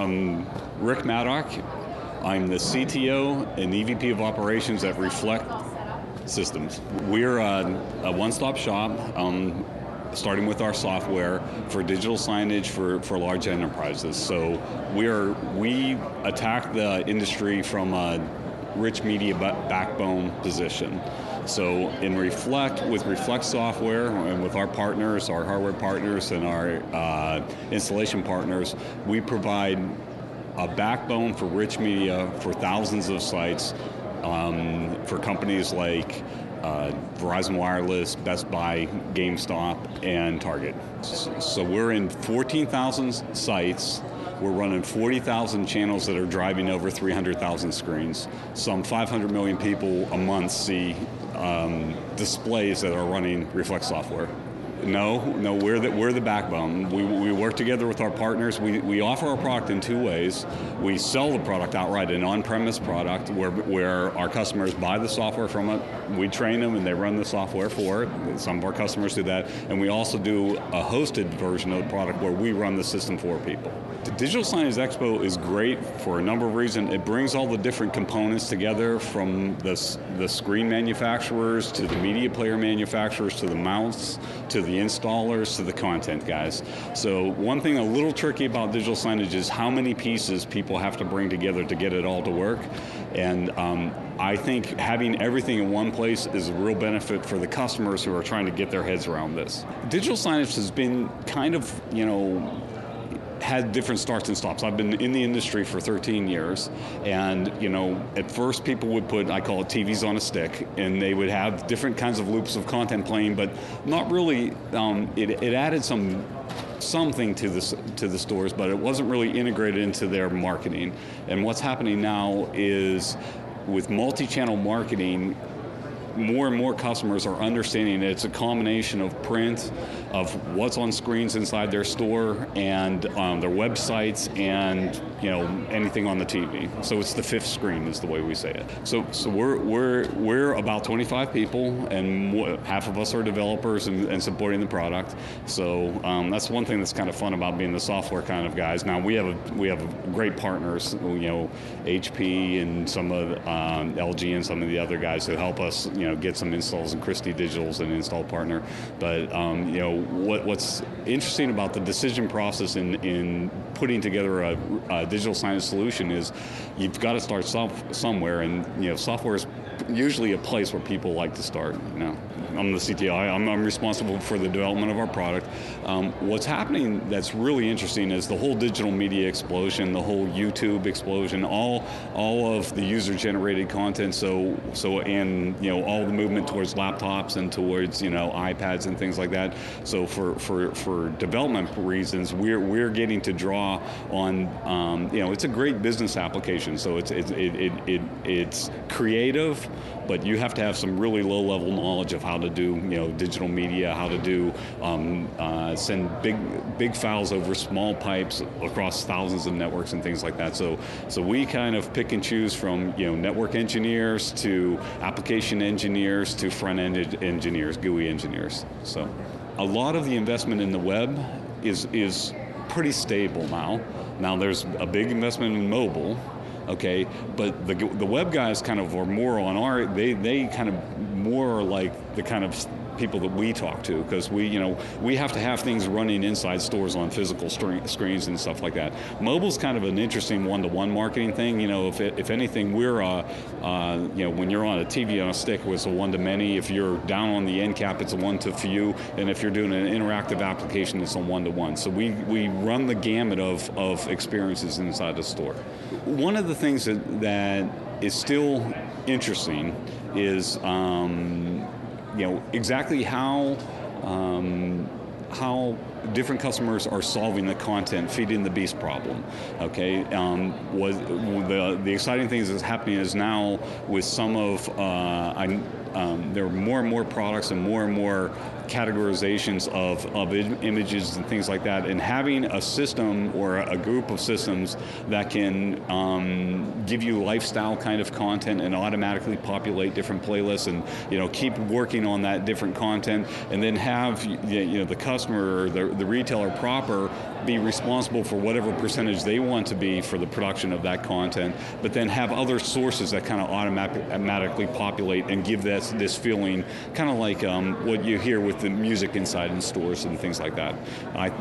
I'm Rick Mattock. I'm the CTO and EVP of Operations at Reflect Systems. We're a one-stop shop, starting with our software for digital signage for large enterprises. So we attack the industry from a rich media backbone position. So in Reflect, with Reflect software and with our partners, our hardware partners and our installation partners, we provide a backbone for rich media for thousands of sites for companies like Verizon Wireless, Best Buy, GameStop, and Target. So we're in 14,000 sites. We're running 40,000 channels that are driving over 300,000 screens. Some 500 million people a month see displays that are running Reflect software. No, we're the backbone. We work together with our partners. We offer our product in two ways. We sell the product outright, an on-premise product where our customers buy the software from it. We train them and they run the software for it. Some of our customers do that. And we also do a hosted version of the product where we run the system for people. The Digital Signage Expo is great for a number of reasons. It brings all the different components together, from the screen manufacturers to the media player manufacturers to the mounts to the installers to the content guys. So one thing a little tricky about digital signage is how many pieces people have to bring together to get it all to work. And I think having everything in one place is a real benefit for the customers who are trying to get their heads around this. Digital signage has been kind of, had different starts and stops. I've been in the industry for 13 years, and at first people would put, I call it TVs on a stick, and they would have different kinds of loops of content playing, but not really, it added something to the stores, but it wasn't really integrated into their marketing. And what's happening now is, with multi-channel marketing, more and more customers are understanding that it's a combination of print, of what's on screens inside their store, and their websites, and anything on the TV. So it's the fifth screen, is the way we say it. So we're about 25 people, and half of us are developers and supporting the product. So that's one thing that's kind of fun about being the software kind of guys. Now we have great partners, HP and some of LG and some of the other guys who help us get some installs, and Christie Digital's an install partner. But what's interesting about the decision process in putting together a digital signage solution is you've got to start somewhere, and software is usually a place where people like to start. I'm the CTO. I'm responsible for the development of our product. What's happening that's really interesting is the whole digital media explosion, the whole YouTube explosion, all of the user-generated content. So all the movement towards laptops and towards iPads and things like that. So for development reasons, we're getting to draw on it's a great business application. So it's creative, but you have to have some really low-level knowledge of how to do digital media, how to do send big files over small pipes across thousands of networks and things like that. So we kind of pick and choose from network engineers to application engineers to front-end engineers, GUI engineers. So a lot of the investment in the web is pretty stable now. Now there's a big investment in mobile. Okay, but the web guys kind of are more on they kind of more like the kind of people that we talk to, because we have to have things running inside stores on physical screens and stuff like that. Mobile's kind of an interesting one-to-one marketing thing. If anything, we're when you're on a TV on a stick, it's a one-to-many. If you're down on the end cap, it's a one-to-few, and if you're doing an interactive application, it's a one-to-one. So we run the gamut of experiences inside the store. One of the things that is still interesting is exactly how different customers are solving the content, feeding the beast problem. Okay, the exciting thing that's happening is now with some of there are more and more products and more categorizations of images and things like that, and having a system or a group of systems that can give you lifestyle kind of content and automatically populate different playlists, and keep working on that different content, and then have the customer or the retailer proper be responsible for whatever percentage they want to be for the production of that content, but then have other sources that kind of automatically populate and give this feeling, kind of like what you hear with the music inside in stores and things like that.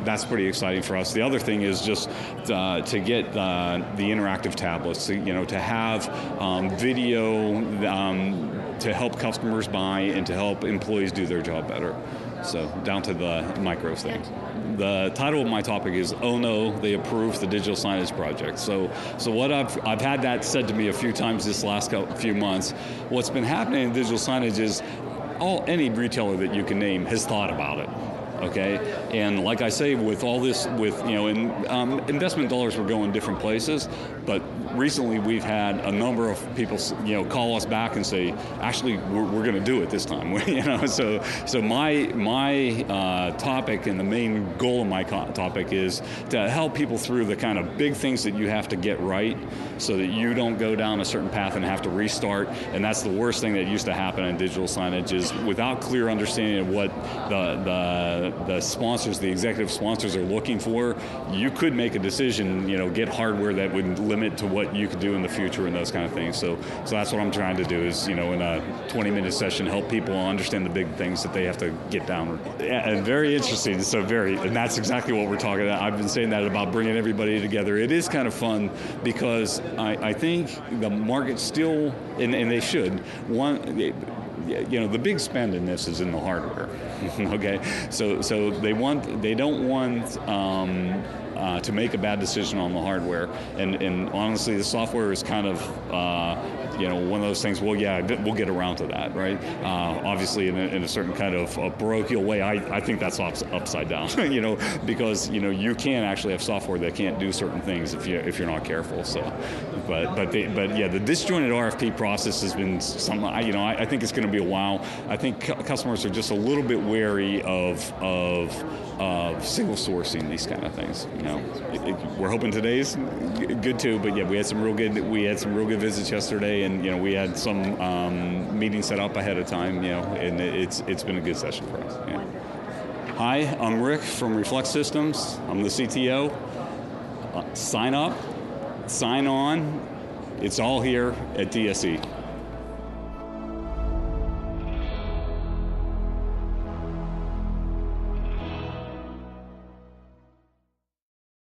That's pretty exciting for us. The other thing is just to get the interactive tablets, to have video to help customers buy and to help employees do their job better. So down to the micro things. The title of my topic is, "Oh no, they approved the digital signage project." So what I've had that said to me a few times this last few months. What's been happening in digital signage is any retailer that you can name has thought about it. Okay, and like I say, with all this, investment dollars were going different places, but recently we've had a number of people, call us back and say, actually, we're going to do it this time. So my topic and the main goal of my topic is to help people through the kind of big things that you have to get right, so that you don't go down a certain path and have to restart. And that's the worst thing that used to happen in digital signage, is without clear understanding of what the sponsors, the executive sponsors are looking for, you could make a decision, get hardware that would limit to what you could do in the future and those kind of things. So that's what I'm trying to do is, in a 20-minute session, help people understand the big things that they have to get down. Yeah, and very interesting, and that's exactly what we're talking about. I've been saying that about bringing everybody together. It is kind of fun because I think the market still, and they should, the big spend in this is in the hardware. Okay, so they don't want to make a bad decision on the hardware, and honestly, the software is kind of one of those things. Well, yeah, we'll get around to that, right? Obviously, in a certain kind of a parochial way, I think that's upside down. Because you can actually have software that can't do certain things if you're not careful. So, but yeah, the disjointed RFP process has been some. I think it's going to be a while. I think customers are just a little bit wary of single sourcing these kind of things. We're hoping today's good too, but yeah, we had some real good visits yesterday, and we had some meetings set up ahead of time. And it's been a good session for us. Yeah. Hi, I'm Rick from Reflect Systems. I'm the CTO. Sign up, sign on. It's all here at DSE.